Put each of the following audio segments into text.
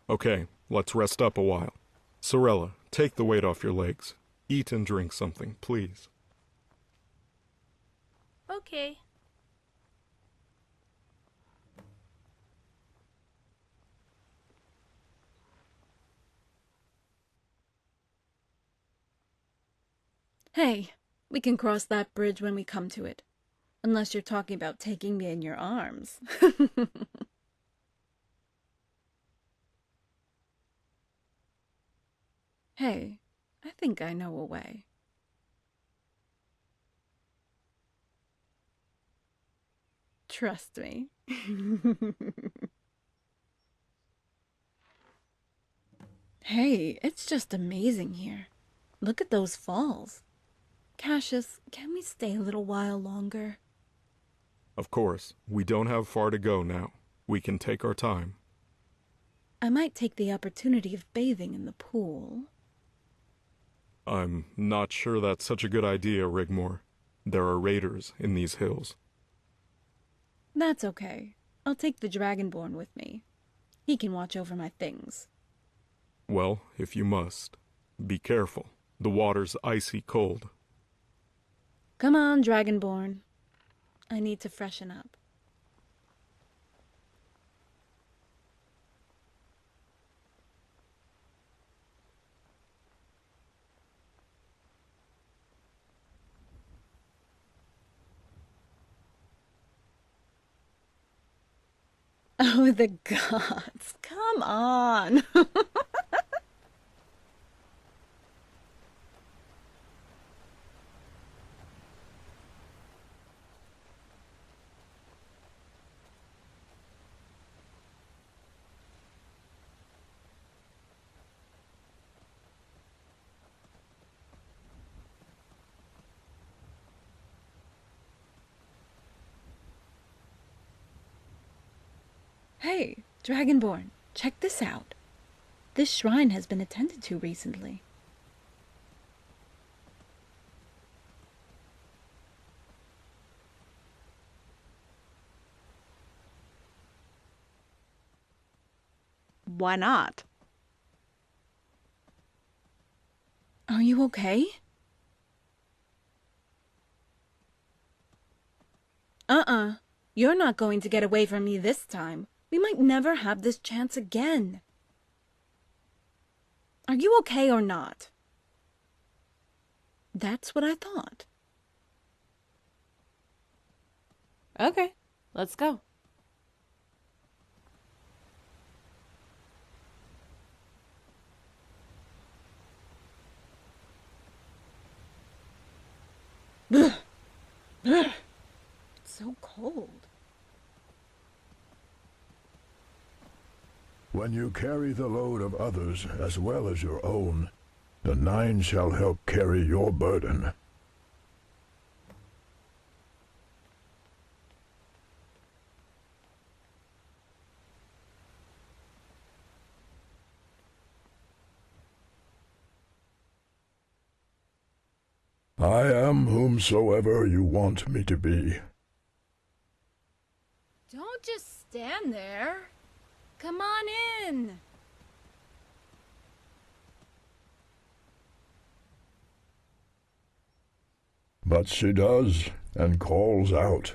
Okay, let's rest up a while. Sorella, take the weight off your legs. Eat and drink something, please. Okay. Hey, we can cross that bridge when we come to it. Unless you're talking about taking me in your arms. Hey, I think I know a way. Trust me. Hey, it's just amazing here. Look at those falls. Cassius, can we stay a little while longer? Of course, we don't have far to go now. We can take our time. I might take the opportunity of bathing in the pool. I'm not sure that's such a good idea, Rigmore. There are raiders in these hills. That's okay. I'll take the Dragonborn with me. He can watch over my things. Well, if you must, be careful. The water's icy cold. Come on, Dragonborn. I need to freshen up. Oh, the gods. Come on. Hey, Dragonborn, check this out. This shrine has been attended to recently. Why not? Are you okay? You're not going to get away from me this time. We might never have this chance again. Are you okay or not? That's what I thought. Okay, let's go. It's so cold. When you carry the load of others as well as your own, the Nine shall help carry your burden. I am whomsoever you want me to be. Don't just stand there. Come on in. But she does, and calls out.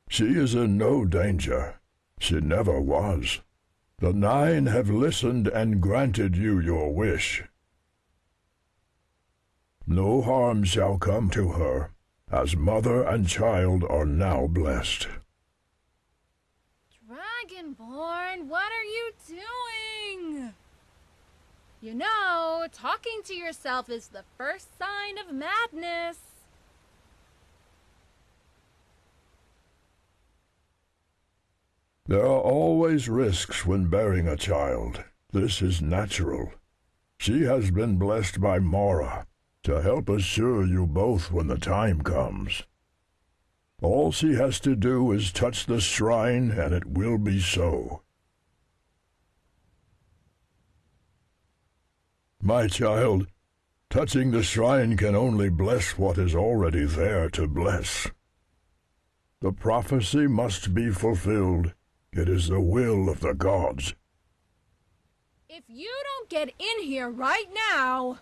She is in no danger. She never was. The Nine have listened and granted you your wish. No harm shall come to her, as mother and child are now blessed. Dragonborn, what are you doing? You know, talking to yourself is the first sign of madness. There are always risks when bearing a child. This is natural. She has been blessed by Mara to help assure you both when the time comes. All she has to do is touch the shrine, and it will be so. My child, touching the shrine can only bless what is already there to bless. The prophecy must be fulfilled, It is the will of the gods. If you don't get in here right now...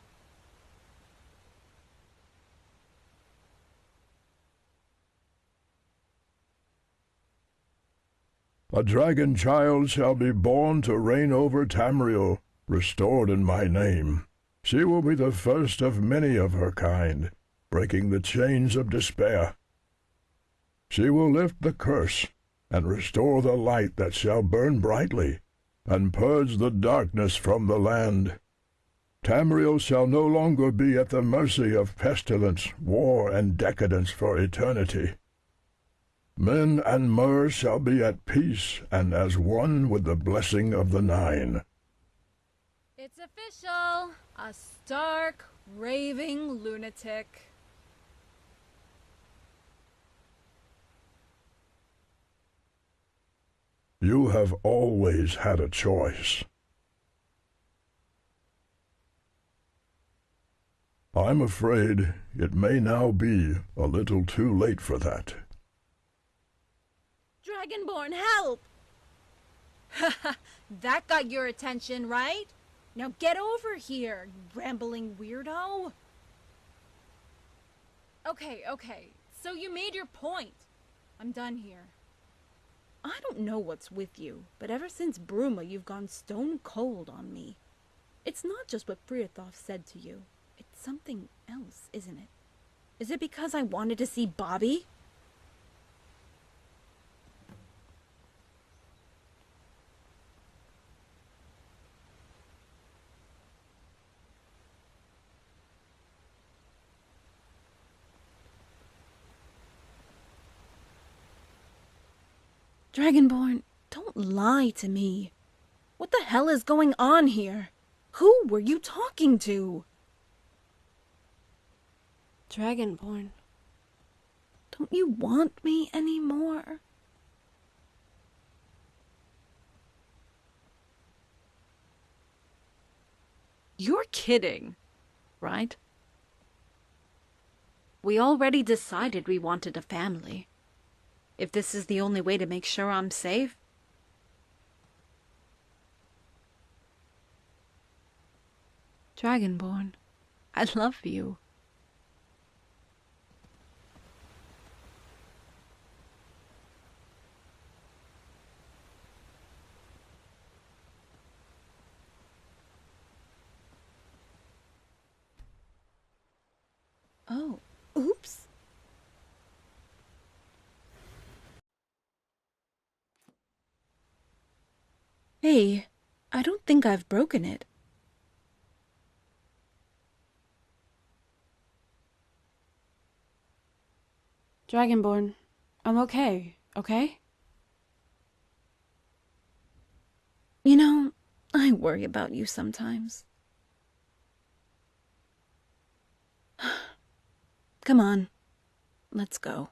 A dragon child shall be born to reign over Tamriel, restored in my name. She will be the first of many of her kind, breaking the chains of despair. She will lift the curse, and restore the light that shall burn brightly, and purge the darkness from the land. Tamriel shall no longer be at the mercy of pestilence, war, and decadence for eternity. Men and Mer shall be at peace and as one with the blessing of the Nine. It's official. A stark, raving lunatic. You have always had a choice. I'm afraid it may now be a little too late for that. Dragonborn, help! That got your attention, right? Now get over here, you rambling weirdo. Okay. So you made your point. I'm done here. I don't know what's with you, but ever since Bruma, you've gone stone cold on me. It's not just what Friathoff said to you. It's something else, isn't it? Is it because I wanted to see Bobby? Dragonborn, don't lie to me. What the hell is going on here? Who were you talking to? Dragonborn, don't you want me anymore? You're kidding, right? We already decided we wanted a family. If this is the only way to make sure I'm safe. Dragonborn, I love you. Oh, oops. Hey, I don't think I've broken it. Dragonborn, I'm okay, okay? You know, I worry about you sometimes. Come on, let's go.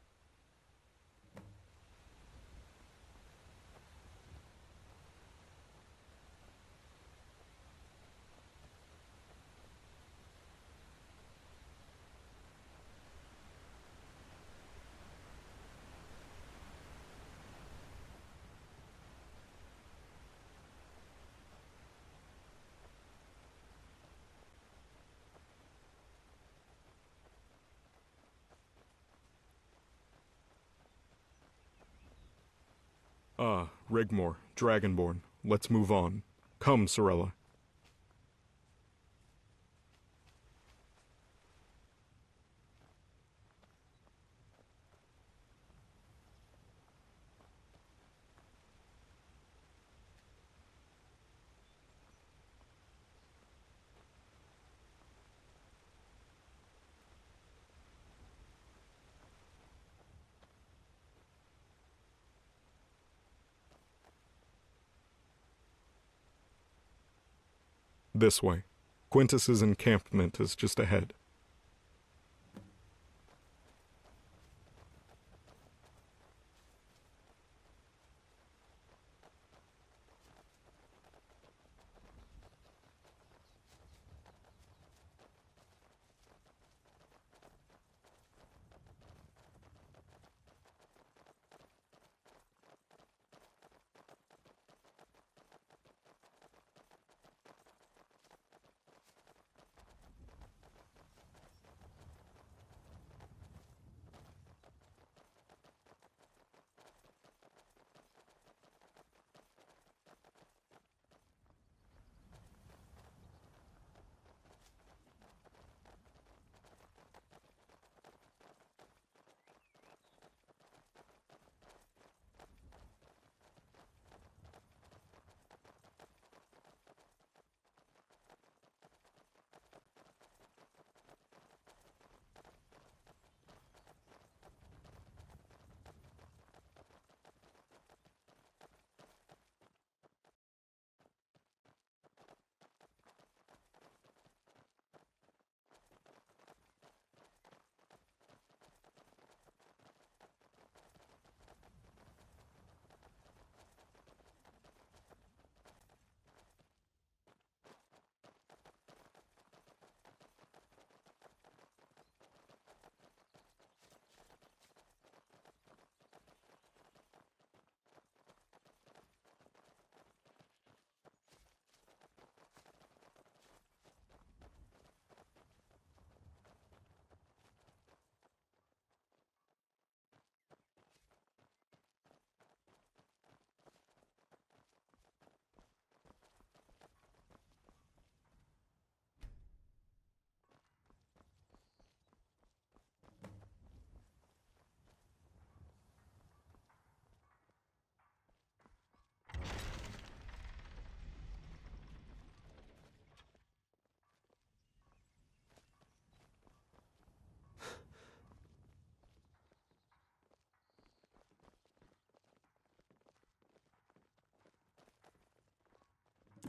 Rigmor, Dragonborn, let's move on. Come, Sorella. This way. Quintus's encampment is just ahead.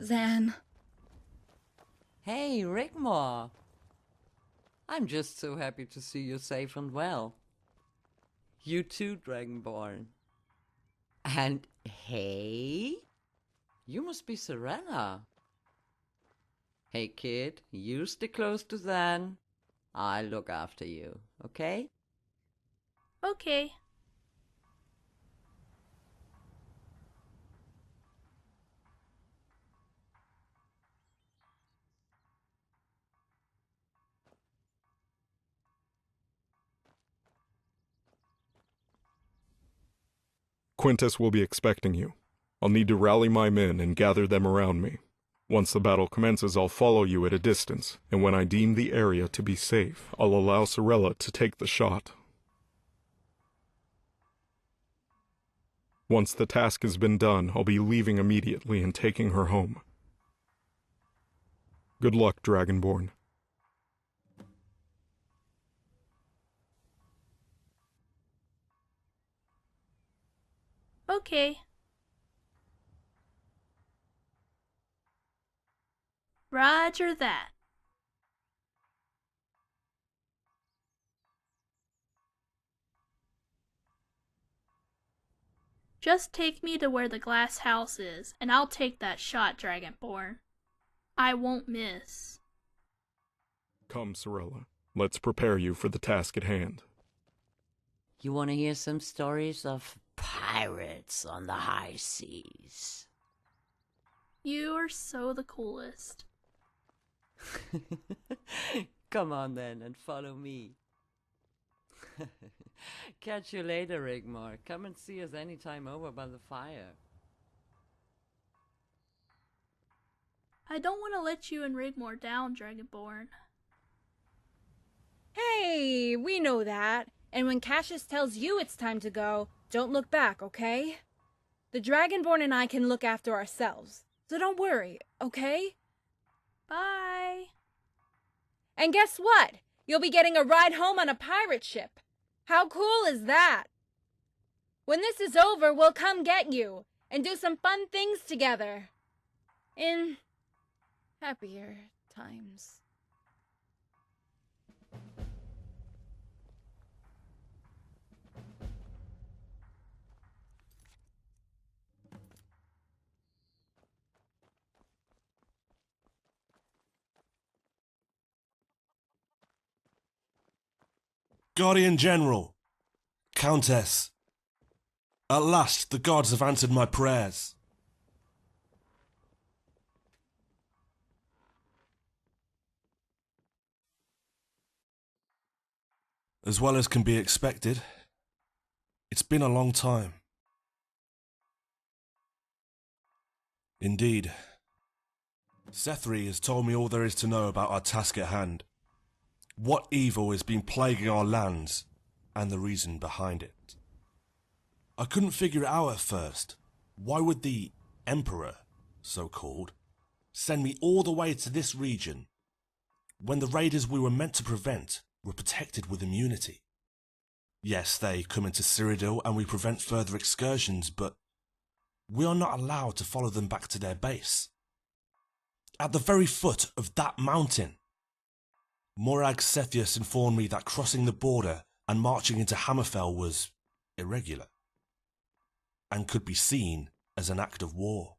Zan. Hey, Rigmor. I'm just so happy to see you safe and well. You too, Dragonborn. And hey, you must be Serena. Hey kid, you stay close to Zan. I'll look after you, okay? Okay. Quintus will be expecting you. I'll need to rally my men and gather them around me. Once the battle commences, I'll follow you at a distance, and when I deem the area to be safe, I'll allow Sorella to take the shot. Once the task has been done, I'll be leaving immediately and taking her home. Good luck, Dragonborn. Okay. Roger that. Just take me to where the glass house is, and I'll take that shot, Dragonborn. I won't miss. Come, Sorella. Let's prepare you for the task at hand. You want to hear some stories of pirates on the high seas? You are so the coolest. Come on then and follow me. Catch you later, Rigmor. Come and see us anytime over by the fire. I don't want to let you and Rigmor down, Dragonborn. Hey, we know that. And when Cassius tells you it's time to go, don't look back, okay? The Dragonborn and I can look after ourselves. So don't worry, okay? Bye. And guess what? You'll be getting a ride home on a pirate ship. How cool is that? When this is over, we'll come get you and do some fun things together. In happier times. Guardian General, Countess, at last the gods have answered my prayers. As well as can be expected, it's been a long time. Indeed. Sethri has told me all there is to know about our task at hand. What evil has been plaguing our lands, and the reason behind it. I couldn't figure it out at first. Why would the Emperor, so-called, send me all the way to this region, when the raiders we were meant to prevent were protected with immunity? Yes, they come into Cyrodiil and we prevent further excursions, but we are not allowed to follow them back to their base. At the very foot of that mountain, Morag Sethius informed me that crossing the border and marching into Hammerfell was irregular, and could be seen as an act of war.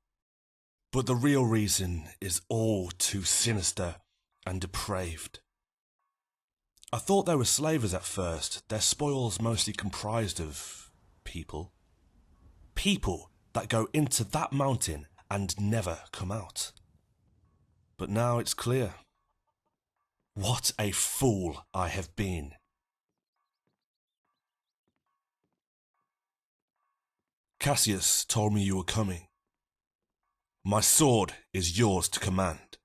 But the real reason is all too sinister and depraved. I thought they were slavers at first, their spoils mostly comprised of people. People that go into that mountain and never come out. But now it's clear. What a fool I have been. Cassius told me you were coming. My sword is yours to command.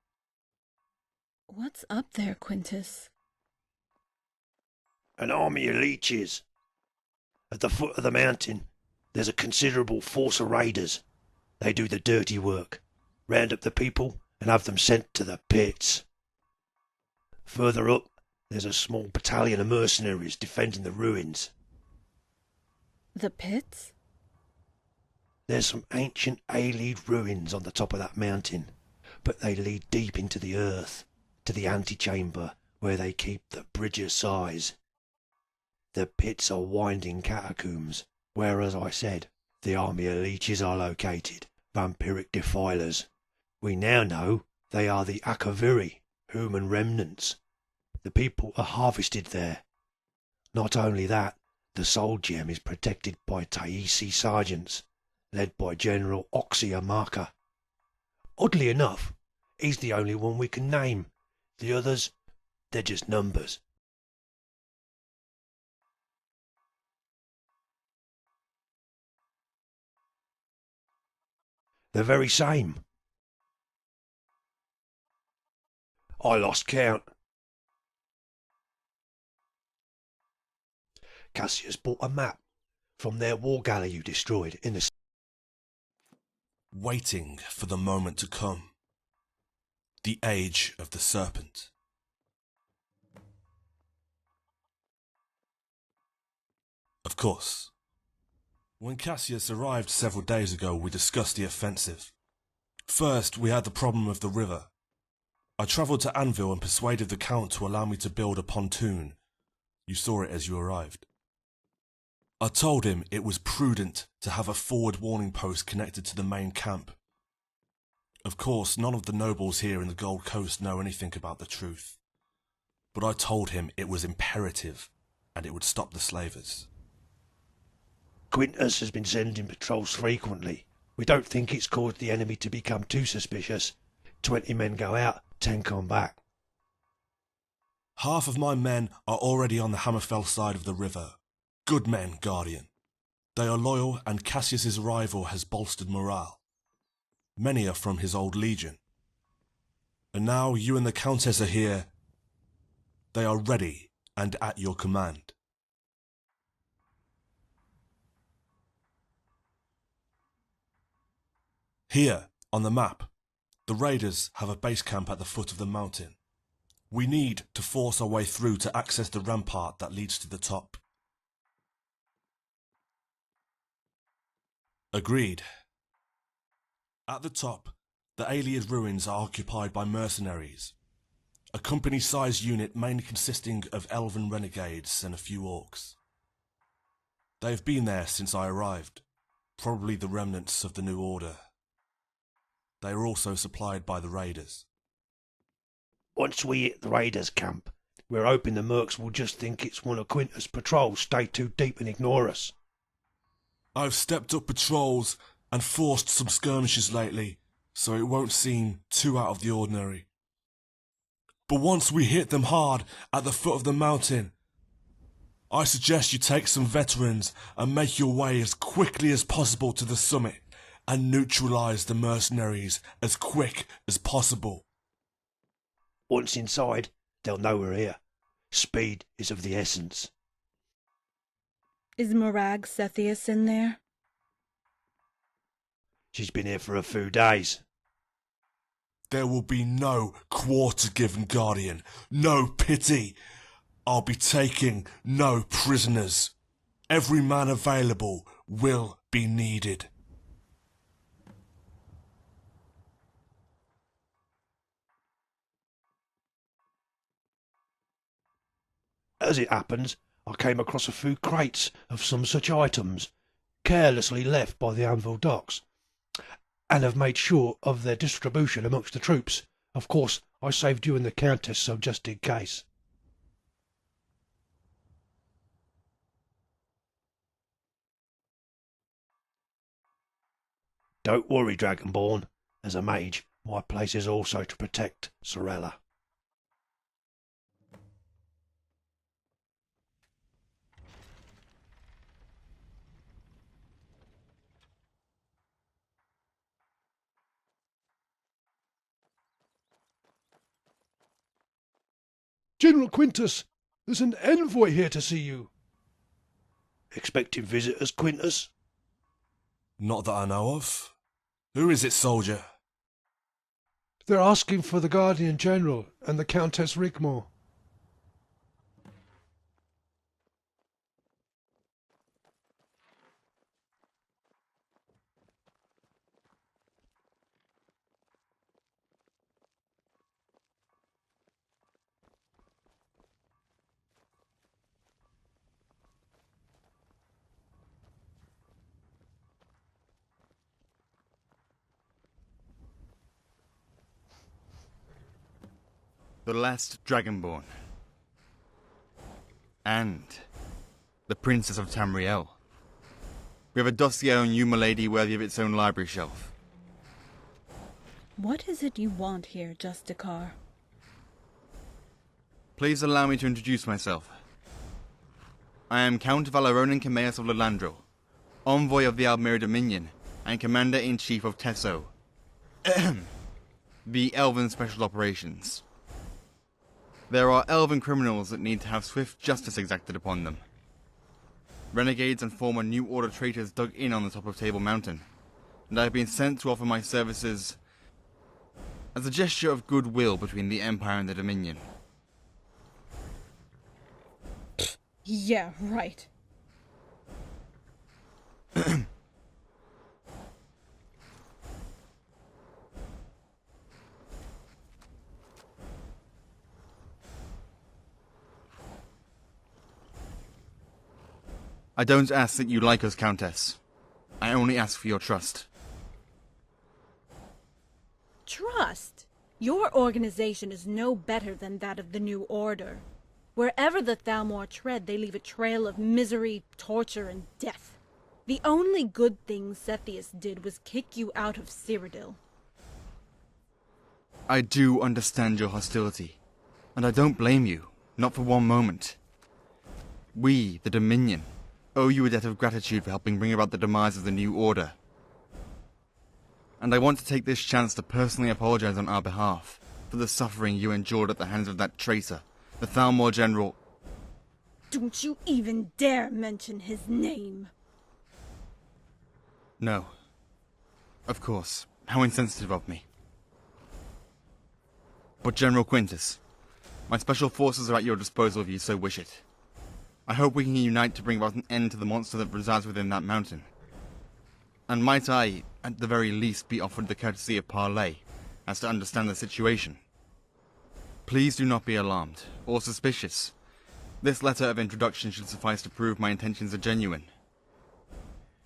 What's up there, Quintus? An army of leeches. At the foot of the mountain, there's a considerable force of raiders. They do the dirty work, round up the people and have them sent to the pits. Further up, there's a small battalion of mercenaries defending the ruins. The pits? There's some ancient Aelid ruins on the top of that mountain. but they lead deep into the earth, to the antechamber where they keep the bridge of sighs. The pits are winding catacombs, where, as I said, the army of leeches are located, vampiric defilers. We now know they are the Akaviri, human remnants. The people are harvested there. Not only that, the soul gem is protected by Taisi sergeants, led by General Oxyamaka. Oddly enough, he's the only one we can name. The others, they're just numbers. The very same. I lost count. Cassius bought a map from their war galley you destroyed in the... Waiting for the moment to come. The age of the serpent. Of course. When Cassius arrived several days ago, we discussed the offensive. First, we had the problem of the river. I travelled to Anvil and persuaded the Count to allow me to build a pontoon. You saw it as you arrived. I told him it was prudent to have a forward warning post connected to the main camp. Of course, none of the nobles here in the Gold Coast know anything about the truth. But I told him it was imperative, and it would stop the slavers. Quintus has been sending patrols frequently. We don't think it's caused the enemy to become too suspicious. 20 men go out, 10 come back. Half of my men are already on the Hammerfell side of the river. Good men, Guardian. They are loyal, and Cassius's arrival has bolstered morale. Many are from his old legion. And now you and the Countess are here. They are ready and at your command. Here, on the map, the raiders have a base camp at the foot of the mountain. We need to force our way through to access the rampart that leads to the top. Agreed. At the top, the Aliad ruins are occupied by mercenaries, a company-sized unit mainly consisting of elven renegades and a few orcs. They have been there since I arrived, probably the remnants of the New Order. They are also supplied by the raiders. Once we hit the raiders' camp, we're hoping the mercs will just think it's one of Quintus' patrols stay too deep and ignore us. I've stepped up patrols and forced some skirmishes lately, so it won't seem too out of the ordinary. But once we hit them hard at the foot of the mountain, I suggest you take some veterans and make your way as quickly as possible to the summit and neutralize the mercenaries as quick as possible. Once inside, they'll know we're here. Speed is of the essence. Is Morag Sethius in there? She's been here for a few days. There will be no quarter given, Guardian. No pity. I'll be taking no prisoners. Every man available will be needed. As it happens, I came across a few crates of some such items, carelessly left by the Anvil docks, and have made sure of their distribution amongst the troops. Of course, I saved you and the Countess, so just in case. Don't worry, Dragonborn. As a mage, my place is also to protect Sorella. General Quintus, there's an envoy here to see you. Expecting visitors, Quintus? Not that I know of. Who is it, soldier? They're asking for the Guardian General and the Countess Rigmore. the last Dragonborn, and the Princess of Tamriel. We have a dossier on you, milady, worthy of its own library shelf. What is it you want here, Justicar? Please allow me to introduce myself. I am Count Valeronan Cameas of Lelandro, envoy of the Almere Dominion, and Commander-in-Chief of Tesso, the Elven Special Operations. There are elven criminals that need to have swift justice exacted upon them. Renegades and former New Order traitors dug in on the top of Table Mountain, and I have been sent to offer my services as a gesture of goodwill between the Empire and the Dominion. Yeah, right. I don't ask that you like us, Countess. I only ask for your trust. Trust? Your organization is no better than that of the New Order. Wherever the Thalmor tread, they leave a trail of misery, torture, and death. The only good thing Sethius did was kick you out of Cyrodiil. I do understand your hostility, and I don't blame you, not for one moment. We, the Dominion, owe you a debt of gratitude for helping bring about the demise of the New Order. And I want to take this chance to personally apologize on our behalf for the suffering you endured at the hands of that traitor, the Thalmor General. Don't you even dare mention his name. No. Of course. How insensitive of me. But General Quintus, my special forces are at your disposal if you so wish it. I hope we can unite to bring about an end to the monster that resides within that mountain. And might I, at the very least, be offered the courtesy of parley, as to understand the situation? Please do not be alarmed, or suspicious. This letter of introduction should suffice to prove my intentions are genuine.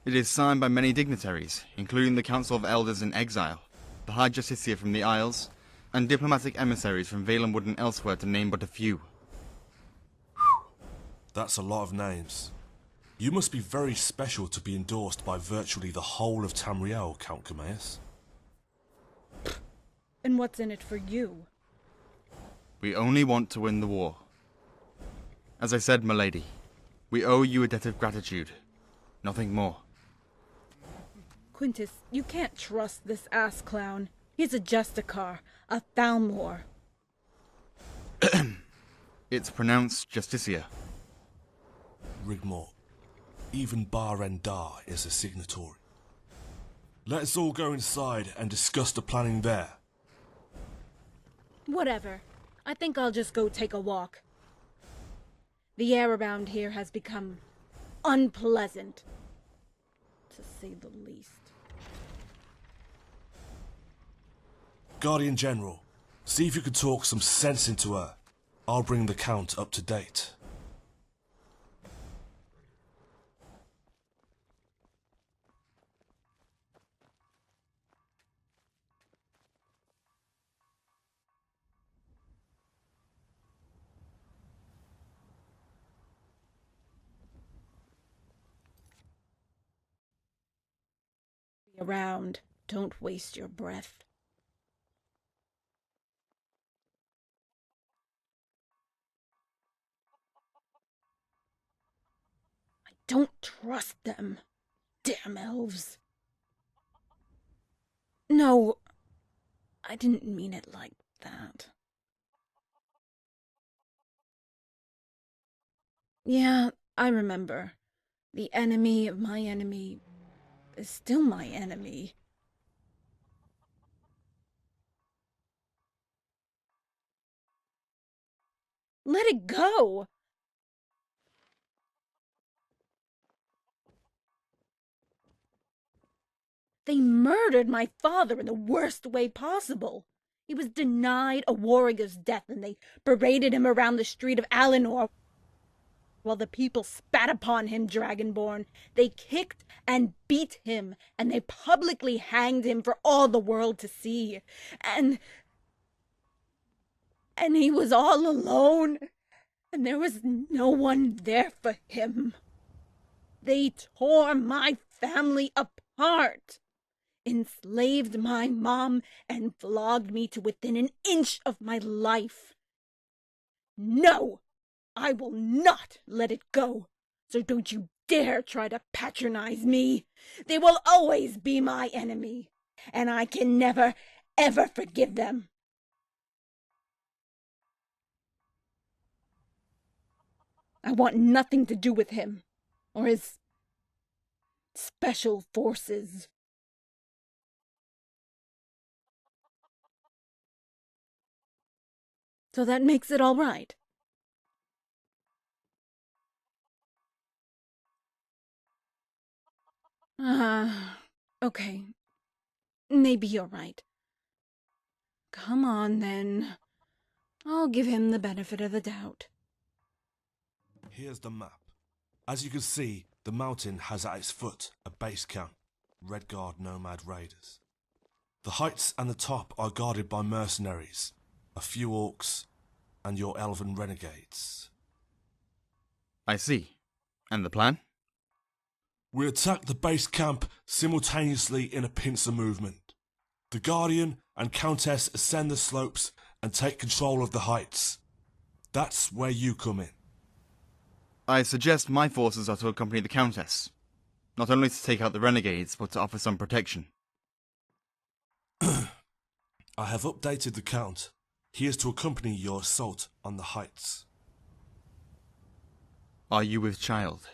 It is signed by many dignitaries, including the Council of Elders in Exile, the High Justiciar from the Isles, and diplomatic emissaries from Valenwood and elsewhere, to name but a few. That's a lot of names. You must be very special to be endorsed by virtually the whole of Tamriel, Count Cameas. And what's in it for you? We only want to win the war. As I said, milady, we owe you a debt of gratitude. Nothing more. Quintus, you can't trust this ass clown. He's a Justicar, a Thalmor. It's pronounced Justiciar. Rigmor, even Barendar is a signatory. Let's all go inside and discuss the planning there. Whatever. I think I'll just go take a walk. The air around here has become unpleasant, to say the least. Guardian General, see if you can talk some sense into her. I'll bring the Count up to date. Around. Don't waste your breath. I don't trust them. Damn elves. No, I didn't mean it like that. Yeah, I remember. The enemy of my enemy is still my enemy. Let it go! They murdered my father in the worst way possible. He was denied a warrior's death, and they paraded him around the street of Alinor while the people spat upon him, Dragonborn. They kicked and beat him, and they publicly hanged him for all the world to see. And And he was all alone, and there was no one there for him. They tore my family apart, enslaved my mom, and flogged me to within an inch of my life. No, I will not let it go, so don't you dare try to patronize me. They will always be my enemy, and I can never, ever forgive them. I want nothing to do with him, or his special forces. So that makes it all right. Okay. Maybe you're right. Come on, then. I'll give him the benefit of the doubt. Here's the map. As you can see, the mountain has at its foot a base camp, Red Guard Nomad Raiders. The heights and the top are guarded by mercenaries, a few orcs, and your elven renegades. I see. And the plan? We attack the base camp simultaneously in a pincer movement. The Guardian and Countess ascend the slopes and take control of the heights. That's where you come in. I suggest my forces are to accompany the Countess. Not only to take out the renegades, but to offer some protection. I have updated the Count. He is to accompany your assault on the heights. Are you with child?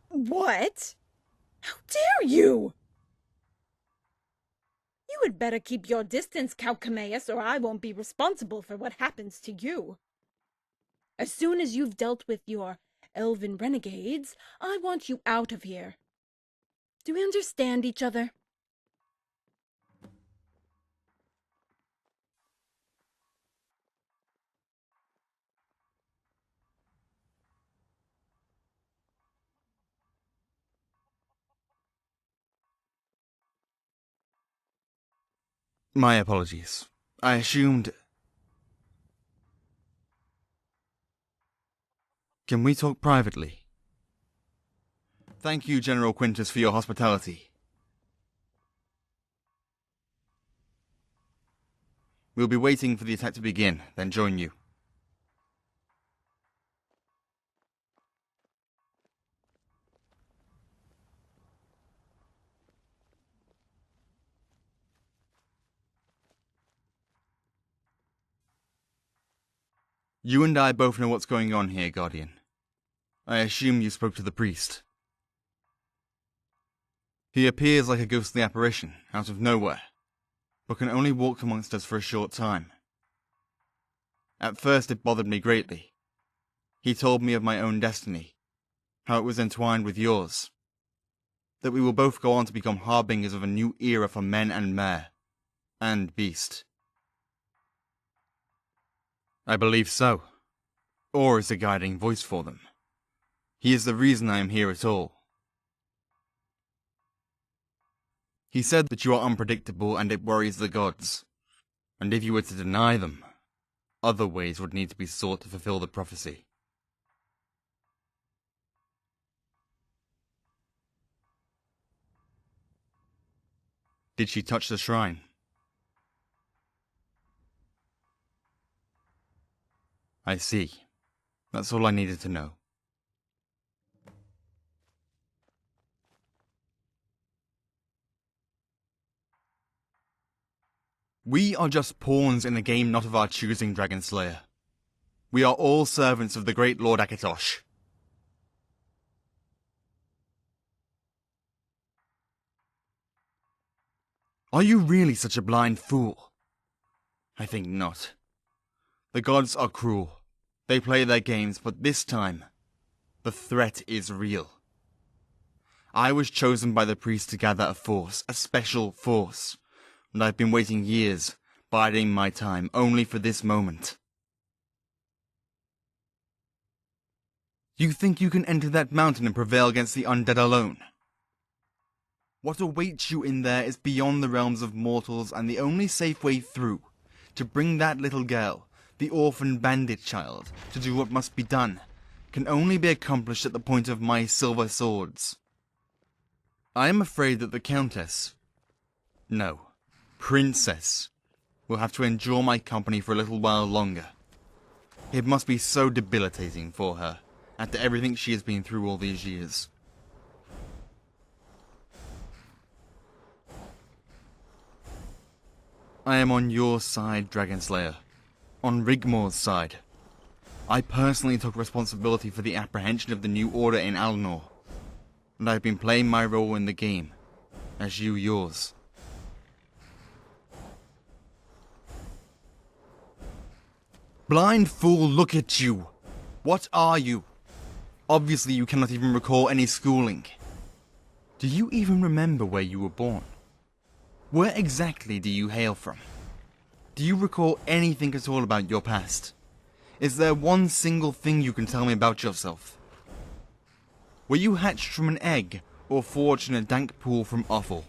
What? How dare you? You had better keep your distance, Count Cameus, or I won't be responsible for what happens to you. As soon as you've dealt with your elven renegades, I want you out of here. Do we understand each other? My apologies. I assumed... Can we talk privately? Thank you, General Quintus, for your hospitality. We'll be waiting for the attack to begin, then join you. You and I both know what's going on here, Guardian. I assume you spoke to the priest. He appears like a ghostly apparition, out of nowhere, but can only walk amongst us for a short time. At first it bothered me greatly. He told me of my own destiny, how it was entwined with yours, that we will both go on to become harbingers of a new era for men and mare, and beast. I believe so. Or is a guiding voice for them. He is the reason I am here at all. He said that you are unpredictable and it worries the gods, and if you were to deny them, other ways would need to be sought to fulfill the prophecy. Did she touch the shrine? I see. That's all I needed to know. We are just pawns in a game not of our choosing, Dragon Slayer. We are all servants of the great Lord Akatosh. Are you really such a blind fool? I think not. The gods are cruel. They play their games, but this time, the threat is real. I was chosen by the priest to gather a force, a special force. And I've been waiting years, biding my time, only for this moment. You think you can enter that mountain and prevail against the undead alone? What awaits you in there is beyond the realms of mortals, and the only safe way through to bring that little girl, the orphan bandit child, to do what must be done, can only be accomplished at the point of my silver swords. I am afraid that the Countess, no, Princess, will have to endure my company for a little while longer. It must be so debilitating for her, after everything she has been through all these years. I am on your side, Dragonslayer. On Rigmore's side. I personally took responsibility for the apprehension of the New Order in Alinor, and I have been playing my role in the game, as you yours. Blind fool, look at you! What are you? Obviously you cannot even recall any schooling. Do you even remember where you were born? Where exactly do you hail from? Do you recall anything at all about your past? Is there one single thing you can tell me about yourself? Were you hatched from an egg, or forged in a dank pool from offal?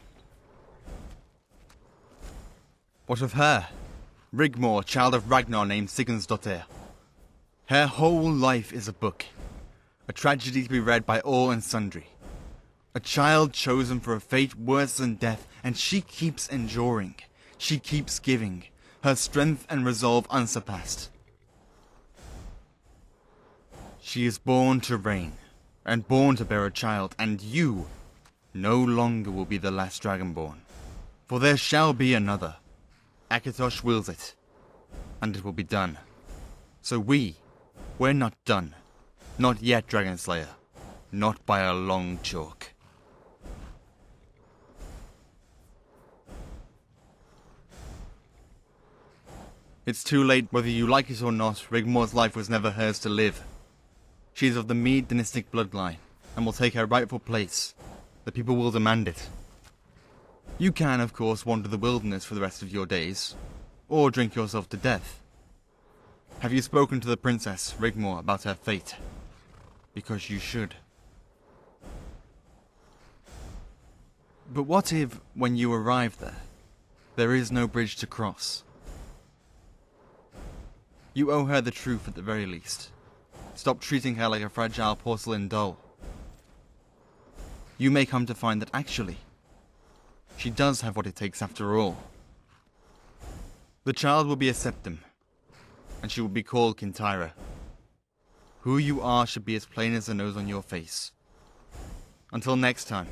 What of her? Rigmore, child of Ragnar named Sigurdsdottir. Her whole life is a book. A tragedy to be read by all and sundry. A child chosen for a fate worse than death, and she keeps enduring. She keeps giving. Her strength and resolve unsurpassed. She is born to reign, and born to bear a child, and you no longer will be the last Dragonborn. For there shall be another. Akatosh wills it, and it will be done. So we're not done. Not yet, Dragonslayer. Not by a long chalk. It's too late. Whether you like it or not, Rigmore's life was never hers to live. She is of the Mead dynastic bloodline, and will take her rightful place. The people will demand it. You can, of course, wander the wilderness for the rest of your days, or drink yourself to death. Have you spoken to the Princess, Rigmore, about her fate? Because you should. But what if, when you arrive there is no bridge to cross? You owe her the truth at the very least. Stop treating her like a fragile porcelain doll. You may come to find that actually, she does have what it takes after all. The child will be a septum, and she will be called Kintyra. Who you are should be as plain as the nose on your face. Until next time.